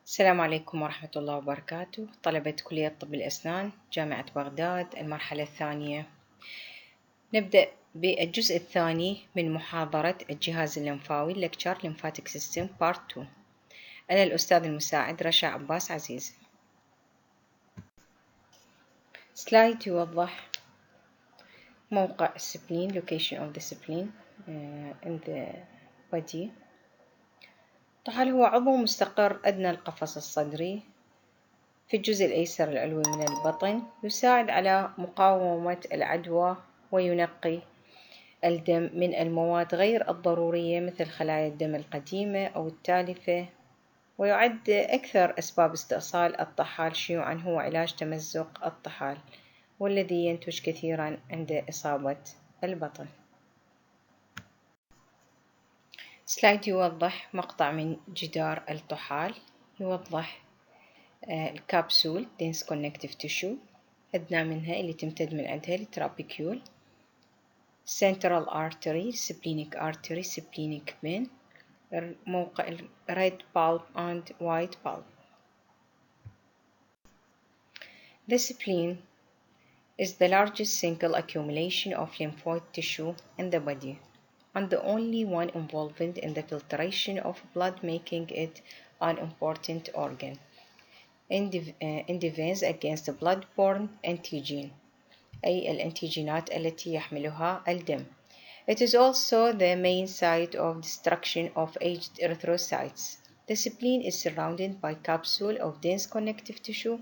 السلام عليكم ورحمة الله وبركاته. طلبة كلية طب الأسنان جامعة بغداد المرحلة الثانية. نبدأ بالجزء الثاني من محاضرة الجهاز الليمفاوي Lecture Lymphatic System Part 2. أنا الأستاذ المساعد رشا عباس عزيز. سلايد يوضح موقع السبلين Location of the spleen in the body. الطحال هو عضو مستقر أدنى القفص الصدري في الجزء الأيسر العلوي من البطن، يساعد على مقاومة العدوى وينقي الدم من المواد غير الضرورية مثل خلايا الدم القديمة أو التالفة، ويعد أكثر أسباب استئصال الطحال شيوعًا هو علاج تمزق الطحال والذي ينتج كثيرًا عند إصابة البطن. سلايد يوضح مقطع من جدار الطحال، يوضح الكبسول dense connective tissue أدنى منها اللي تمتد من عندها الترابيكيول، central artery splenic artery splenic vein، موقع red bulb and white bulb. The spleen is the largest single accumulation of lymphoid tissue in the body and the only one involved in the filtration of blood, making it an important organ in defense against blood-borne antigen أي الأنتيجينات التي يحملها الدم. It is also the main site of destruction of aged erythrocytes. The spleen is surrounded by capsule of dense connective tissue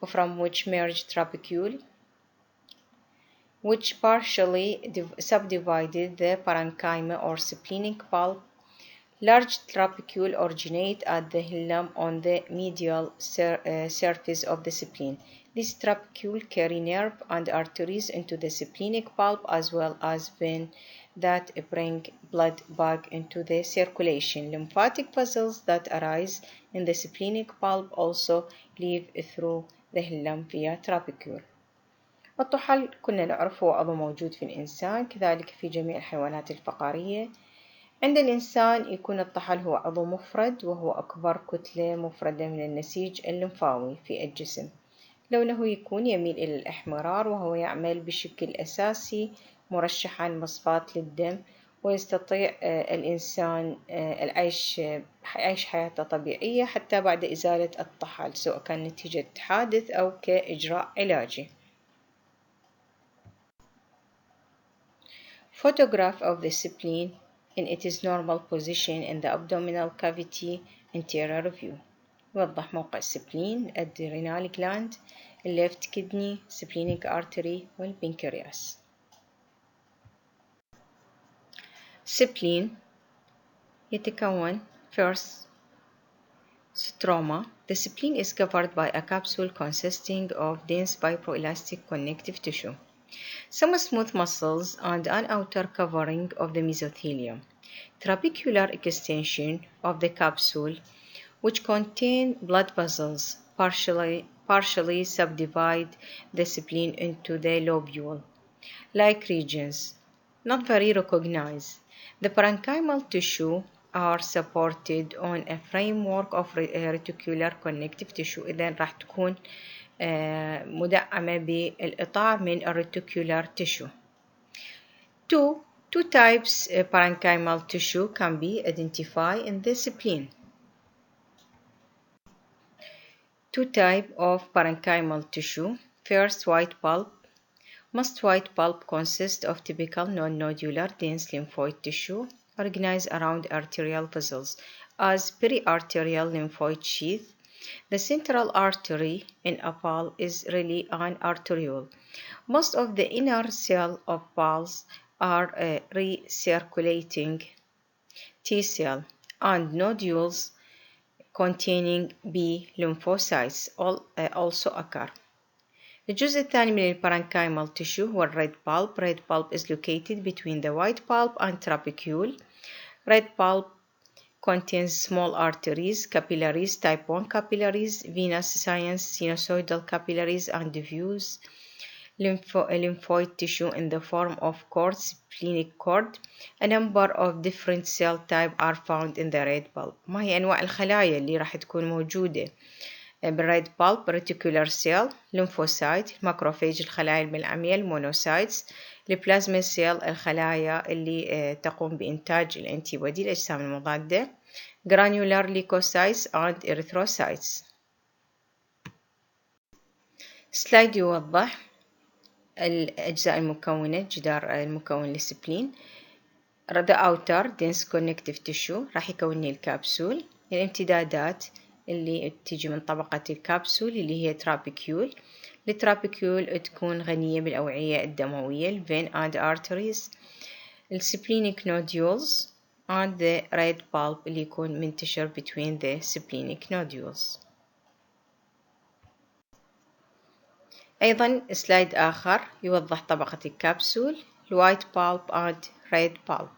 from which merge trabecule, which partially subdivided the parenchyma or splenic pulp. Large trabecule originate at the hilum on the medial surface of the spleen. These trabecule carry nerve and arteries into the splenic pulp as well as veins that bring blood back into the circulation. Lymphatic vessels that arise in the splenic pulp also leave through the hilum via trabecule. الطحال كنا نعرفه هو عضو موجود في الإنسان كذلك في جميع الحيوانات الفقارية. عند الإنسان يكون الطحال هو عضو مفرد وهو أكبر كتلة مفردة من النسيج الليمفاوي في الجسم. لونه يكون يميل إلى الإحمرار وهو يعمل بشكل أساسي مرشحًا مصفاة للدم، ويستطيع الإنسان العيش حياته طبيعية حتى بعد إزالة الطحال سواء كان نتيجة حادث أو كإجراء علاجي. Photograph of the spleen in its normal position in the abdominal cavity interior view. يوضح موقع السبلين الادرينال gland left kidney splenic artery والبنكرياس. Spleen يتكون first stroma. The spleen is covered by a capsule consisting of dense fibroelastic connective tissue, some smooth muscles, and an outer covering of the mesothelium. Trabecular extension of the capsule, which contain blood vessels, partially subdivide the spleen into the lobule-like regions, not very recognized. The parenchymal tissue are supported on a framework of reticular connective tissue. إذن راح تكون مدعمة بالإطار من reticular tissue. Two types of parenchymal tissue can be identified in the spleen. Two types of parenchymal tissue. First, white pulp. Most white pulp consists of typical non-nodular dense lymphoid tissue organized around arterial vessels as periarterial lymphoid sheath. The central artery in a pulp is really an arteriole. Most of the inner cell of pulps are recirculating T cell and nodules containing B lymphocytes also occur. الجزء الثاني من البارنكايمال tissue هو الريد pulp. Red pulp is located between the white pulp and trabecule. Red pulp contains small arteries, capillaries, type 1 capillaries, venous sinusoidal capillaries, and diffuse lymphoid tissue in the form of cord, splenic cord. A number of different cell types are found in the red pulp. ما هي أنواع الخلايا اللي راح تكون موجودة بالريد pulp؟ reticular cell, lymphocyte, macrophage الخلايا الملعمية، المونوسايتس، البلازما سيل الخلايا اللي تقوم بإنتاج الأنتيبودي الأجسام المضادة، granular leukocytes and erythrocytes. سلايد يوضح الأجزاء المكونة، جدار المكون للسبلين. The outer dense connective tissue راح يكون لي الكبسول. الامتدادات اللي تيجي من طبقة الكبسول اللي هي ترابيكيول. الترابيكيول تكون غنية بالأوعية الدموية، الفين and arteries. السبلينيك nodules and the red pulp اللي يكون منتشر between the splenic nodules. أيضا سلايد آخر يوضح طبقة الكبسول، الوايت pulp and red pulp.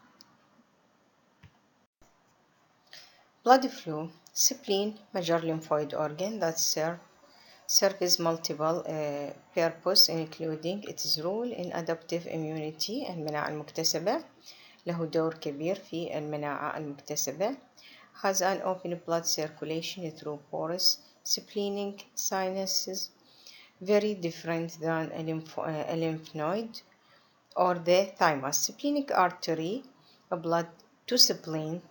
Blood flow. Spleen, major lymphoid organ that serves multiple purpose including its role in adaptive immunity المناعة المكتسبة. له دور كبير في المناعة المكتسبة. Has an open blood circulation through porous splenic sinuses, very different than a lymph node or the thymus. Splenic artery, blood to spleen,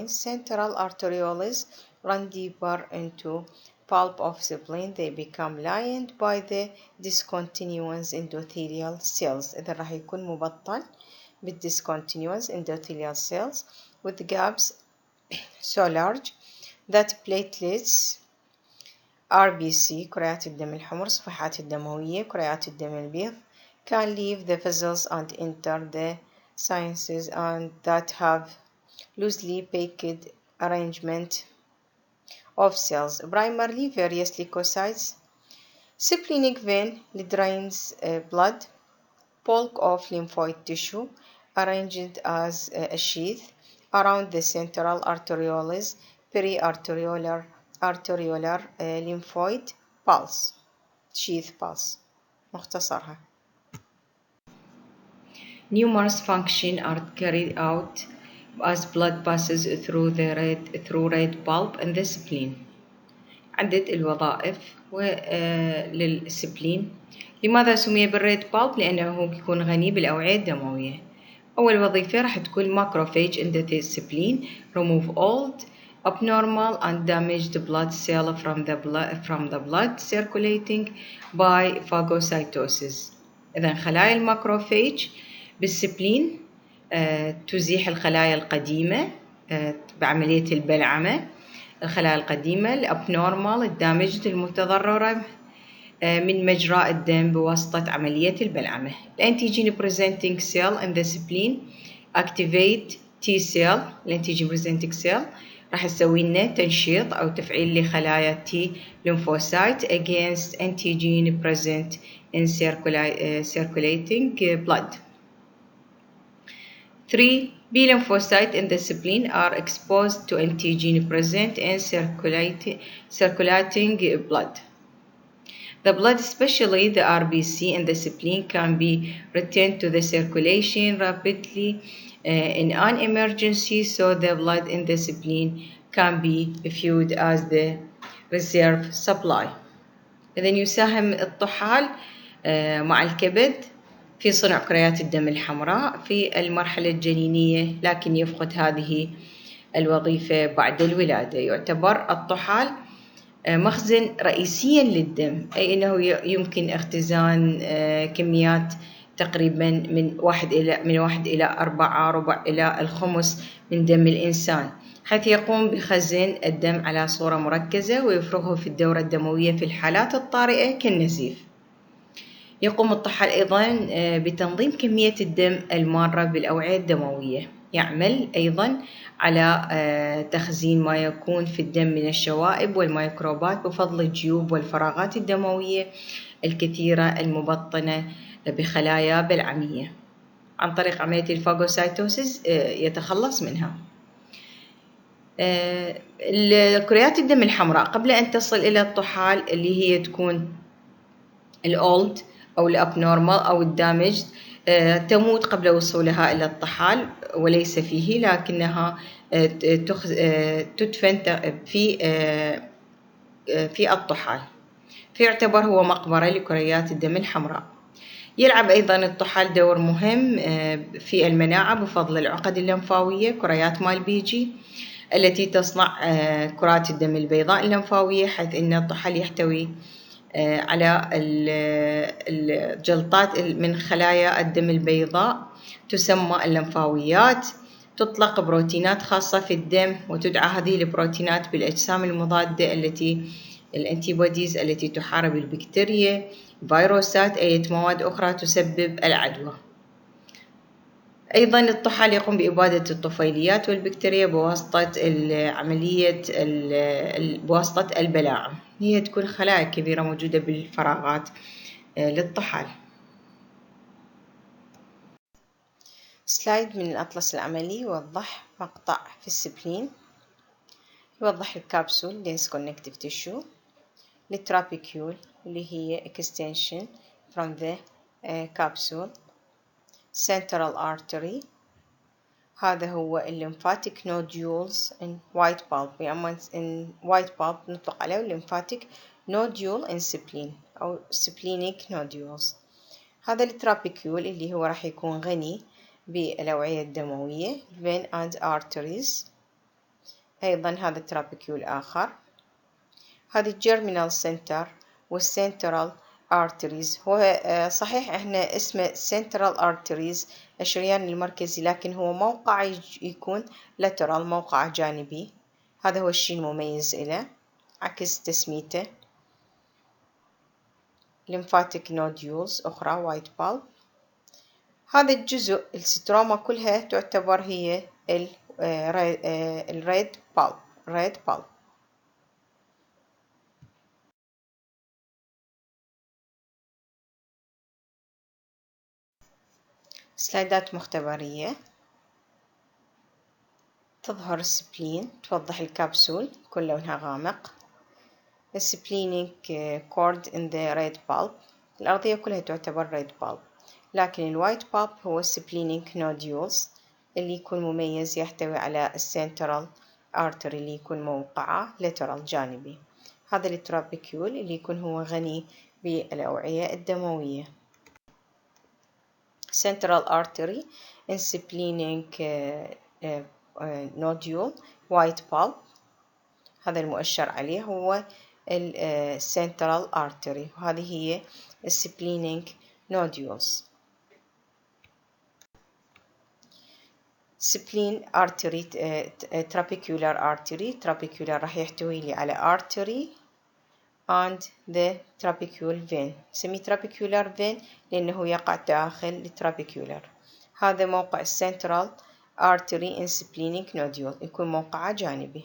central arterioles run deeper into pulp of spleen. They become lined by the discontinuous endothelial cells. إذا راح يكون مبطن بالdiscontinuous endothelial cells with gaps so large that platelets, RBC كريات الدم الحمر، صفحات الدموية، كريات الدم البيض can leave the vessels and enter the sinuses and that have loosely packed arrangement of cells, primarily various leukocytes. Splenic vein drains blood, bulk of lymphoid tissue arranged as a sheath around the central arterioles, periarteriolar lymphoid pulse, sheath pulse مختصرها. Numerous functions are carried out as blood passes through red pulp and the spleen. عدد الوظائف للسبلين. لماذا سمي بالريد بالب؟ لأنه بيكون غني بالأوعية الدموية. أول وظيفة راح تكون macrophage in the spleen, remove old, abnormal and damaged blood cell from the blood circulating by phagocytosis. إذن خلايا الماكروفاج بالسبلين تزيح الخلايا القديمة بعملية البلعمة، الخلايا القديمة الابنورمال الدامجد المتضررة من مجرى الدم بواسطة عملية البلعمة. الانتيجين presenting cell in the spleen activate T cell. الانتيجين presenting cell راح تسوي لنا تنشيط أو تفعيل لخلايا T lymphocyte against antigen present in circulating blood. 3. B lymphocytes in the spleen are exposed to antigen present in circulating blood. The blood, especially the RBC in the spleen, can be returned to the circulation rapidly in an emergency, so the blood in the spleen can be viewed as the reserve supply. إذن يساهم الطحال مع الكبد في صنع كريات الدم الحمراء في المرحلة الجنينية، لكن يفقد هذه الوظيفة بعد الولادة. يعتبر الطحال مخزن رئيسيا للدم، أي أنه يمكن اختزان كميات تقريبا من 1 إلى 4 ربع إلى الخمس من دم الإنسان، حيث يقوم بخزن الدم على صورة مركزة ويفرغه في الدورة الدموية في الحالات الطارئة كالنزيف. يقوم الطحال أيضا بتنظيم كمية الدم المارة بالأوعية الدموية. يعمل أيضا على تخزين ما يكون في الدم من الشوائب والميكروبات بفضل الجيوب والفراغات الدموية الكثيرة المبطنة بخلايا بلعمية. عن طريق عملية الفاغوسايتوسيس يتخلص منها. كريات الدم الحمراء قبل أن تصل إلى الطحال اللي هي تكون الأولد أو الأبنورمال أو الدامج تموت قبل وصولها إلى الطحال وليس فيه، لكنها تدفن في الطحال، فيعتبر هو مقبرة لكريات الدم الحمراء. يلعب أيضا الطحال دور مهم في المناعة بفضل العقد اللمفاوية، كريات مال بيجي التي تصنع كرات الدم البيضاء اللمفاوية، حيث أن الطحال يحتوي على الجلطات من خلايا الدم البيضاء تسمى اللمفاويات. تطلق بروتينات خاصة في الدم، وتدعى هذه البروتينات بالأجسام المضادة الأنتيبوديز التي تحارب البكتيريا، فيروسات، أي مواد أخرى تسبب العدوى. أيضا الطحال يقوم بإبادة الطفيليات والبكتيريا بواسطة بواسطة البلاعم. هي تكون خلايا كبيرة موجودة بالفراغات للطحال. سلايد من الأطلس العملي يوضح مقطع في السبلين، يوضح الكابسول dense connective tissue، الترابيكيول اللي هي extension from the capsule، central artery، هذا هو lymphatic nodules in white pulp، يعني in white pulp نطلق عليه lymphatic nodule in spleen أو splenic nodules. هذا الترابيكيول اللي هو راح يكون غني بالأوعية الدموية vein and arteries. أيضا هذا الترابيكيول آخر. هذه الجيرمينال سنتر والسنترال arteries. هو صحيح احنا اسمه central arteries الشريان المركزي، لكن هو موقع يكون lateral، موقع جانبي. هذا هو الشيء المميز له عكس تسميته. lymphatic nodules أخرى white pulp. هذا الجزء الستروما كلها تعتبر هي red pulp. سلايدات مختبرية تظهر السبلين، توضح الكبسول كل لونها غامق. السبلينيك cord in the red pulp، الأرضية كلها تعتبر red pulp، لكن الوايت pulp هو السبلينيك nodules اللي يكون مميز، يحتوي على السنترال artery اللي يكون موقعه lateral جانبي. هذا الترابيكيول اللي يكون هو غني بالأوعية الدموية. central artery in splenic nodule white pulp، هذا المؤشر عليه هو central artery، وهذه هي splenic nodules. spleen artery trabecular artery، trabecular راح يحتوي لي على artery and the trabecular vein، سمي trabecular vein لأنه يقع داخل الترابيكيولر. هذا موقع central artery in splenic nodule، يكون موقعه جانبي.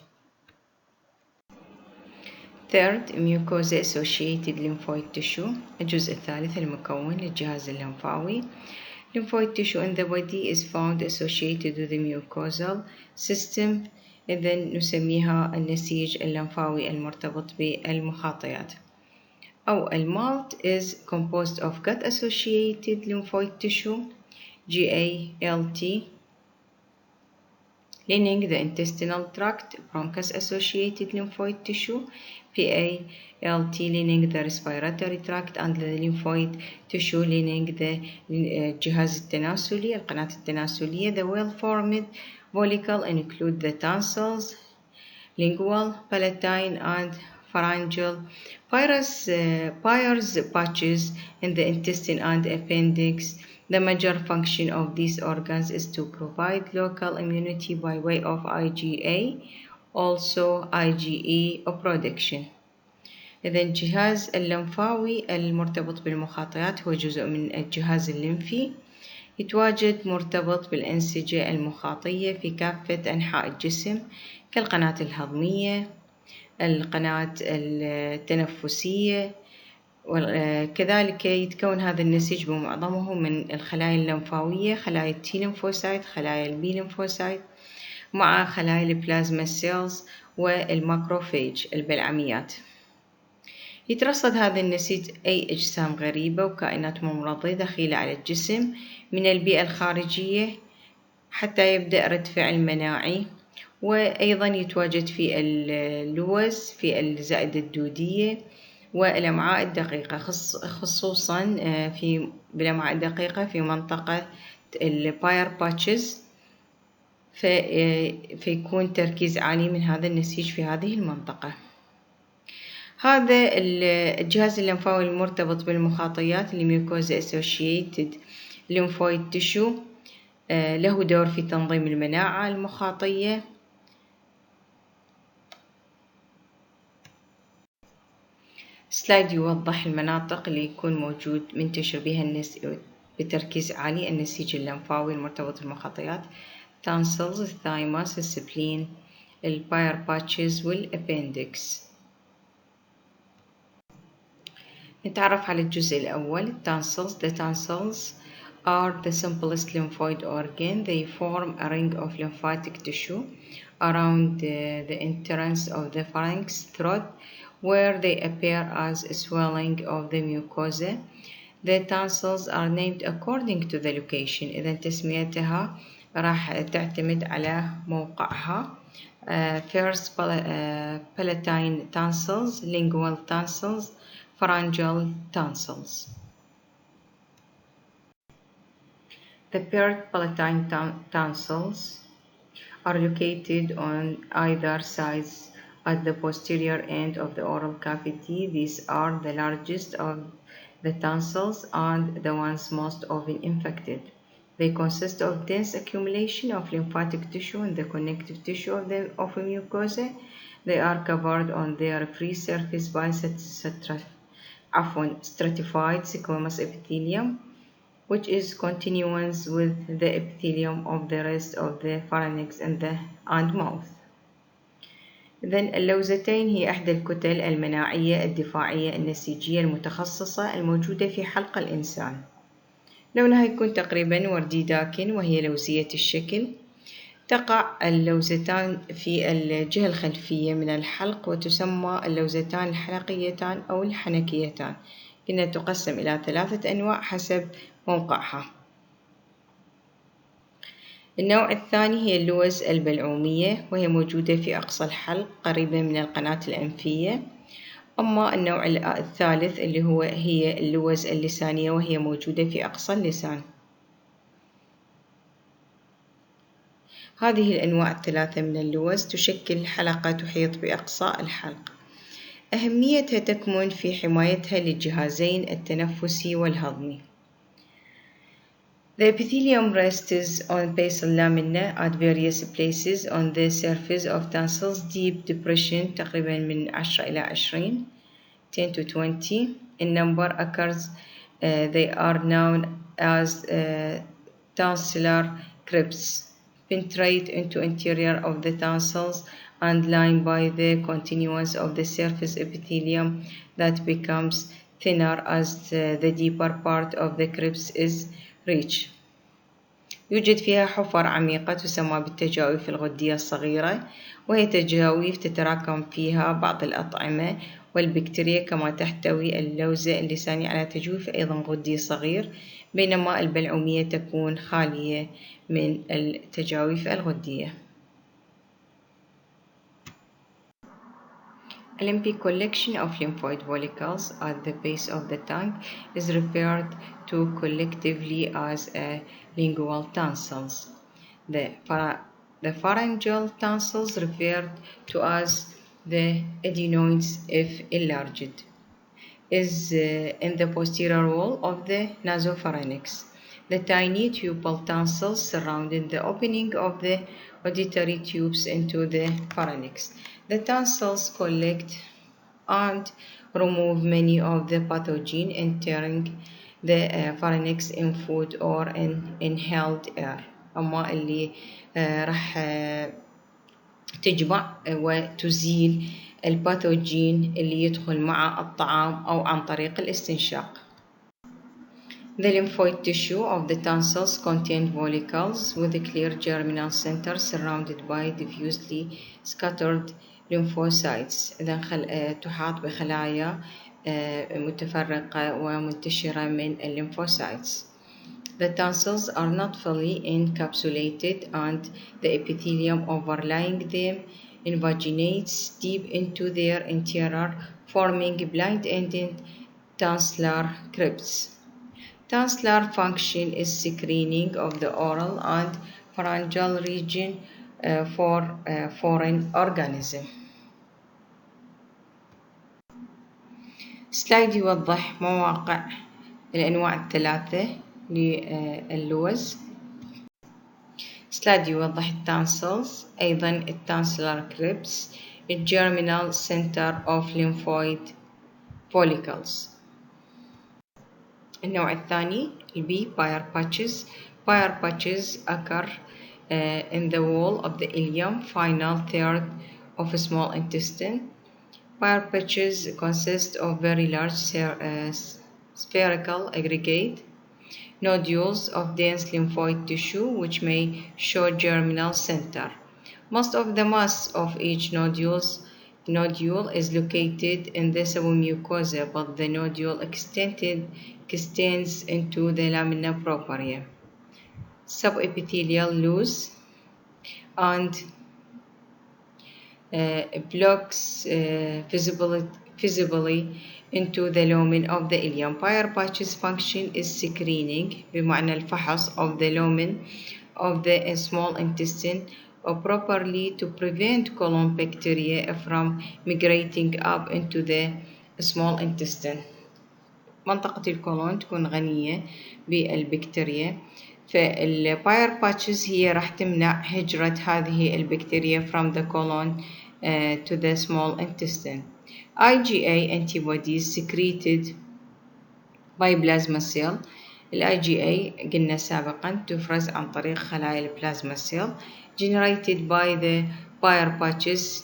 Third mucosa associated lymphoid tissue، الجزء الثالث المكون للجهاز اللمفاوي. Lymphoid tissue in the body is found associated with the mucosal system، إذن نسميها النسيج اللمفاوي المرتبط بالمخاطيات. أو المالت is composed of gut associated lymphoid tissue GALT lining the intestinal tract، bronchus associated lymphoid tissue PALT lining the respiratory tract، and the lymphoid tissue lining the الجهاز التناسلي، القناة التناسلية. The well formed follicle include the tonsils, lingual, palatine and pharyngeal, Peyer's patches in the intestine and appendix. The major function of these organs is to provide local immunity by way of IgA, also IgE production. إذا الجهاز اللمفاوي المرتبط بالمخاطيات هو جزء من الجهاز الليمفي، يتواجد مرتبط بالأنسجة المخاطية في كافة أنحاء الجسم كالقناة الهضمية، القناة التنفسية، وكذلك يتكون هذا النسيج بمعظمه من الخلايا اللمفاوية، خلايا التي ليمفوسايت، خلايا البي ليمفوسايت، مع خلايا البلازما سيلز والماكروفيج البلعميات. يترصد هذا النسيج أي أجسام غريبة وكائنات ممرضة دخيلة على الجسم من البيئة الخارجية حتى يبدأ رد فعل مناعي. وأيضا يتواجد في اللوز في الزائدة الدودية والأمعاء الدقيقة، خصوصا بالأمعاء الدقيقة في منطقة الباير باتشز، فيكون تركيز عالي من هذا النسيج في هذه المنطقة. هذا الجهاز الليمفاوي المرتبط بالمخاطيات الميوكوزا associated lymphoid tissue له دور في تنظيم المناعة المخاطية. سلايد يوضح المناطق اللي يكون موجود منتشر بها بتركيز عالي النسيج الليمفاوي المرتبط بالمخاطيات: tonsils، الثايموس، السبلين، الباير باتشز والابندكس. نتعرف على الجزء الأول. tonsils. The tonsils are the simplest lymphoid organ. They form a ring of lymphatic tissue around the entrance of the pharynx throat, where they appear as swelling of the mucosa. The tonsils are named according to the location. إذا تسميتها راح تعتمد على موقعها. First palatine tonsils, lingual tonsils, pharyngeal tonsils. The paired palatine tonsils are located on either sides at the posterior end of the oral cavity. These are the largest of the tonsils and the ones most often infected. They consist of dense accumulation of lymphatic tissue in the connective tissue of a mucosa. They are covered on their free surface by stratified squamous epithelium, which is continuous with the epithelium of the rest of the pharynx and mouth. إذن اللوزتين هي إحدى الكتل المناعية الدفاعية النسيجية المتخصصة الموجودة في حلق الإنسان. لونها يكون تقريبا وردي داكن وهي لوزية الشكل. تقع اللوزتان في الجهة الخلفية من الحلق وتسمى اللوزتان الحلقيتان أو الحنكيتان. إنها تقسم إلى 3 أنواع حسب موقعها. النوع الثاني هي اللوز البلعومية، وهي موجودة في أقصى الحلق قريبة من القناة الأنفية. أما النوع الثالث اللي هي اللوز اللسانية، وهي موجودة في أقصى اللسان. هذه الأنواع الثلاثة من اللوز تشكل حلقة تحيط بأقصى الحلق. أهميتها تكمن في حمايتها للجهازين التنفسي والهضمي. The epithelium rests on basal lamina at various places on the surface of tonsils. Deep depression تقريبا من 10 إلى 20 10 to 20 in number occurs. They are known as tonsillar crypts. Penetrate into interior of the tonsils and line by the continuance of the surface epithelium that becomes thinner as the deeper part of the crypts is reached. يوجد فيها حفر عميقة تسمى بالتجاويف الغدية الصغيرة، وهي تجاويف تتراكم فيها بعض الأطعمة والبكتيريا، كما تحتوي اللوزة اللسانية على تجويف أيضا غدي صغير، بينما البلعومية تكون خالية من التجاويف الغدية. A lymphatic collection of lymphoid follicles at the base of the tongue is referred to collectively as lingual tonsils. The pharyngeal tonsils referred to as the adenoids if enlarged is in the posterior wall of the nasopharynx. The tiny tubal tonsils surrounding the opening of the auditory tubes into the pharynx. The tonsils collect and remove many of the pathogen entering the pharynx in food or in inhaled air. أما اللي راح تجمع وتزيل الباثوجين اللي يدخل مع الطعام أو عن طريق الاستنشاق. The lymphoid tissue of the tonsils contain follicles with a clear germinal center surrounded by diffusely scattered lymphocytes. إذا تحاط بخلايا متفرقة ومنتشرة من الليمفوسايتس. The tonsils are not fully encapsulated and the epithelium overlying them invaginates deep into their interior, forming blind-ended tonsillar crypts. Tonsillar function is screening of the oral and pharyngeal region for foreign organisms. سلايد يوضح مواقع الأنواع الثلاثة للوز. سلايد يوضح التانسلز، أيضا التانسلر كريبس، الجيرمينال سنتر أوف lymphoid follicles. النوع الثاني البي باير باتشز. Bayer patches occur in the wall of the ileum, final third of small intestine. Bayer patches consist of very large spherical aggregate nodules of dense lymphoid tissue which may show germinal center. Most of the mass of each nodule is located in the submucosa, but the nodule extends into the lamina propria. Subepithelial loose and blocks visibly into the lumen of the ileum. Bayer patches function is screening بمعنى الفحص of the lumen of the small intestine properly to prevent colon bacteria from migrating up into the small intestine. منطقة الكولون تكون غنية بالبكتيريا، فالباير باتشز هي راح تمنع هجرة هذه البكتيريا from the colon to the small intestine. IgA antibodies secreted by plasma cell. IgA قلنا سابقا تفرز عن طريق خلايا البلازما cell generated by the Bayer patches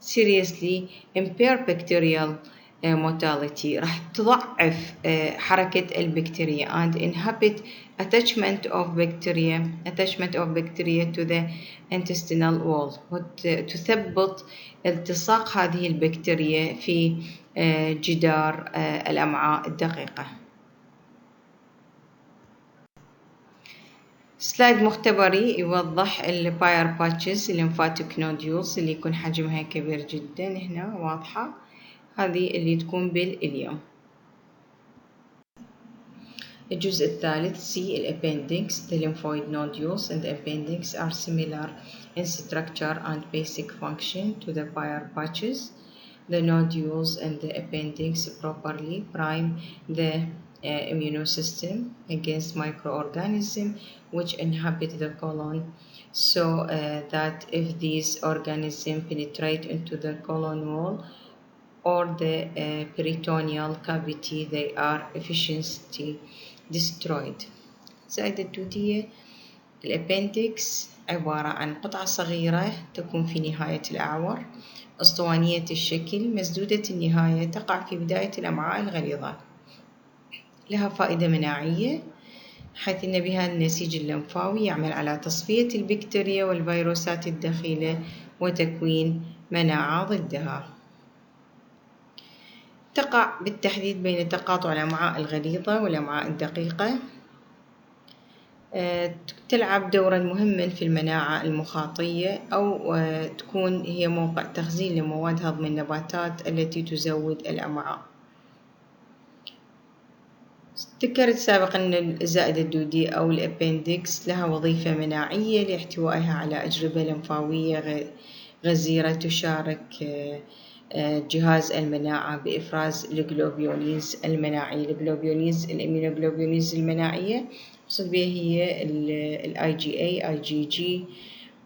seriously impair bacterial motility. راح تضعف حركة البكتيريا and inhibit attachment of bacteria to the intestinal wall وتثبط التصاق هذه البكتيريا في جدار الأمعاء الدقيقة. سلايد مختبري يوضح الباير باتشز الليمفاتيك نوديولز اللي يكون حجمها كبير جدا، هنا واضحة، هذه اللي تكون بالإليوم. الجزء الثالث C الأبندكس. The lymphoid nodules in the appendix are similar in structure and basic function to the Bayer patches. The nodules in the appendix properly prime the immune system against microorganisms which inhabit the colon, so that if these organisms penetrate into the colon wall or the peritoneal cavity, they are efficiently destroyed. زائد الدودية. الأبندكس عبارة عن قطعة صغيرة تكون في نهاية الأعور، أسطوانية الشكل، مسدودة النهاية، تقع في بداية الأمعاء الغليظة. لها فائدة مناعية حيث أن بها النسيج اللمفاوي يعمل على تصفية البكتيريا والفيروسات الدخيلة وتكوين مناعة ضدها. تقع بالتحديد بين تقاطع الأمعاء الغليظة والأمعاء الدقيقة. تلعب دورا مهما في المناعة المخاطية أو تكون هي موقع تخزين لمواد هضم النباتات التي تزود الأمعاء. ذكرت سابقا أن الزائدة الدودية أو الأبندكس لها وظيفة مناعية لاحتوائها على أجربة لمفاوية غزيرة تشارك جهاز المناعة بإفراز الجلوبولينز المناعية. الجلوبولينز الإيميونوجلوبولينز المناعية أقصد بها هي ال IgA, IgG,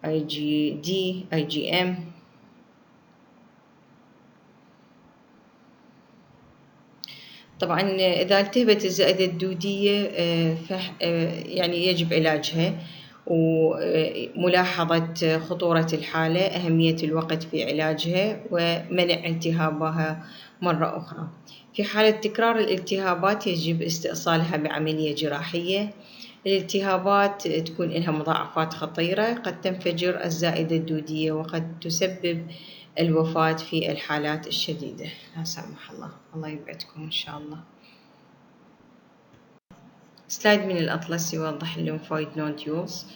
IgD, IgM. طبعا إذا التهبت الزائدة الدودية يعني يجب علاجها وملاحظة خطورة الحالة، أهمية الوقت في علاجها ومنع التهابها مرة أخرى. في حالة تكرار الالتهابات يجب استئصالها بعملية جراحية. الالتهابات تكون لها مضاعفات خطيرة، قد تنفجر الزائدة الدودية وقد تسبب الوفاة في الحالات الشديدة لا سمح الله. الله يبعدكم إن شاء الله. سلايد من الأطلس يوضح الليمفويد نوديولز،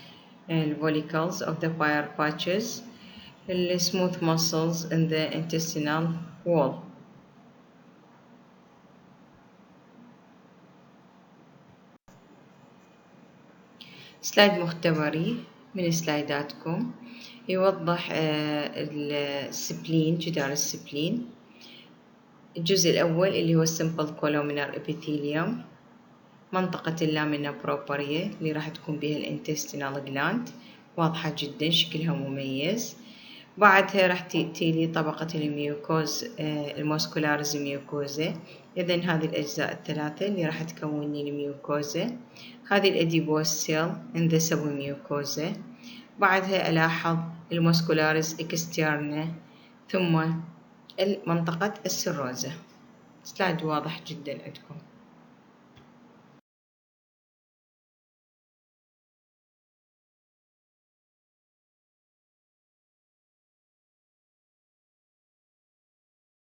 الفوليكلز of the Peyer's patches, the smooth muscles in the intestinal wall. سلايد مختبري من سلايداتكم يوضح السبلين، جدار السبلين. الجزء الأول اللي هو السمبل كولومينر ابيثيليوم، منطقة اللامينا بروبريا اللي راح تكون بها الانتستينال جلاند، واضحة جدا شكلها مميز. بعدها راح تيلي طبقة الميوكوز، الموسكولارز ميوكوزا. إذن هذه الأجزاء الثلاثة اللي راح تكون لي الميوكوزا. هذه الأديبوس سيل in the submucosa. بعدها ألاحظ الموسكولارز إكسترنا، ثم منطقة السيروزا. سلايد واضح جدا عندكم.